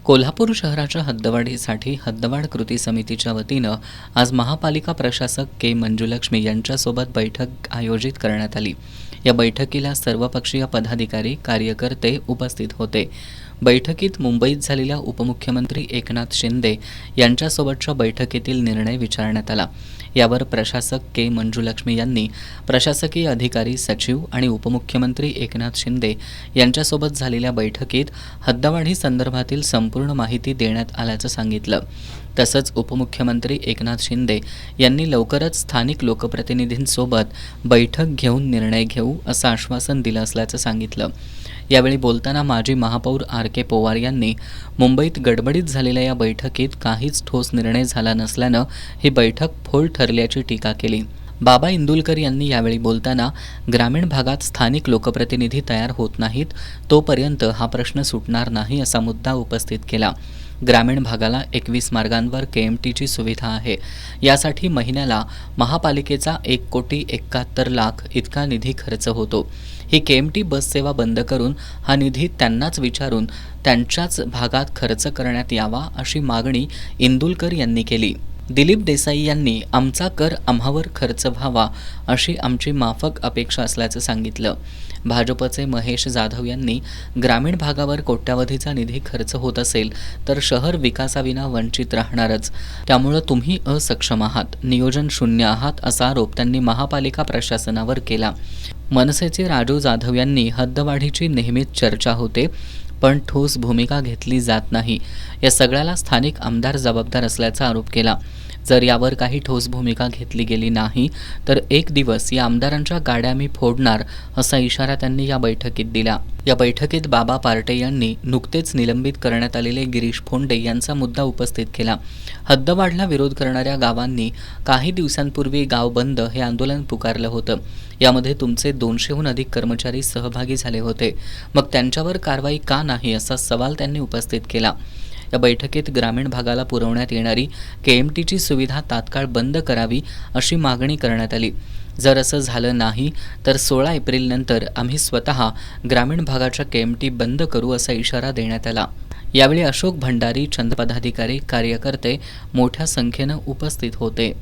कोल्हापूर शहराच्या हद्दवाढीसाठी हद्दवाढ कृती समितीच्या वतीनं आज महापालिका प्रशासक के मंजुलक्ष्मी यांच्यासोबत बैठक आयोजित करण्यात आली। या बैठकीला सर्वपक्षीय पदाधिकारी कार्यकर्ते उपस्थित होते। बैठकीत मुंबईत झालेल्या उपमुख्यमंत्री एकनाथ शिंदे यांच्यासोबतच्या बैठकीतील निर्णय विचारण्यात आला। यावर प्रशासक के मंजुलक्ष्मी यांनी प्रशासकीय अधिकारी, सचिव आणि उपमुख्यमंत्री एकनाथ शिंदे यांच्यासोबत झालेल्या बैठकीत हद्दवाढी संदर्भातील संपूर्ण माहिती देण्यात आल्याचं सांगितलं। तसंच उपमुख्यमंत्री एकनाथ शिंदे यांनी लवकरच स्थानिक लोकप्रतिनिधींसोबत बैठक घेऊन निर्णय घेऊ असं आश्वासन दिलं असल्याचं सांगितलं। यावेळी बोलताना माजी महापौर के पवार यांनी मुंबईत गडबडीत झालेल्या या बैठकीत काहीच ठोस निर्णय झाला नसल्यानं ही बैठक फोल ठरल्याची टीका केली। बाबा इंदुलकर यांनी यावेळी बोलताना ग्रामीण भागात स्थानिक लोकप्रतिनिधी तयार होत नाहीत तोपर्यंत हा प्रश्न सुटणार नाही असा मुद्दा उपस्थित केला। ग्रामीण भागाला 21 मार्गांवर KMTची सुविधा आहे। यासाठी महिन्याला महापालिकेचा 1,71,00,00,000 इतका निधी खर्च होतो। ही KMT बस सेवा बंद करून हा निधी त्यांनाच विचारून त्यांच्याच भागात खर्च करण्यात यावा अशी मागणी इंदुलकर यांनी केली। दिलीप देसाई यांनी आमचा कर आम्हावर खर्च व्हावा अशी आमची माफक अपेक्षा असल्याचं सांगितलं। भाजपचे महेश जाधव यांनी ग्रामीण भागावर कोट्यावधीचा निधी खर्च होत असेल तर शहर विकासाविना वंचित राहणारच, त्यामुळे तुम्ही असक्षम आहात, नियोजन शून्य आहात असा आरोप त्यांनी महापालिका प्रशासनावर केला। मनसेचे राजू जाधव यांनी हद्दवाढीची नेहमीच चर्चा होते पण ठोस भूमिका घेतली जात नाही, या सगळ्याला स्थानिक आमदार जबाबदार असल्याचा आरोप केला। जर यावर काही ठोस भूमिका घेतली गेली नाही तर एक दिवस या आमदारांच्या गाड्या मी फोडणार असा इशारा त्यांनी या बैठकीत दिला। या बैठकीत बाबा पार्टे यांनी नुकतेच निलंबित करण्यात आलेले गिरीश फोंडे यांचा मुद्दा उपस्थित केला। हद्दवाढला विरोध करणाऱ्या गावांनी काही दिवसांपूर्वी गाव बंद हे आंदोलन पुकारलं होतं। यामध्ये तुमचे 200हून अधिक कर्मचारी सहभागी झाले होते, मग त्यांच्यावर कारवाई का नाही असा सवाल त्यांनी उपस्थित केला। या बैठकीत ग्रामीण भागाला पुरवण्यात येणारी KMTची सुविधा तात्काळ बंद करावी अशी मागणी करण्यात आली। जर असं झालं नाही तर 16 एप्रिलनंतर आम्ही स्वतः ग्रामीण भागाच्या KMT बंद करू असा इशारा देण्यात आला। यावेळी अशोक भंडारी, चंद पदाधिकारी, कार्यकर्ते मोठ्या संख्येनं उपस्थित होते।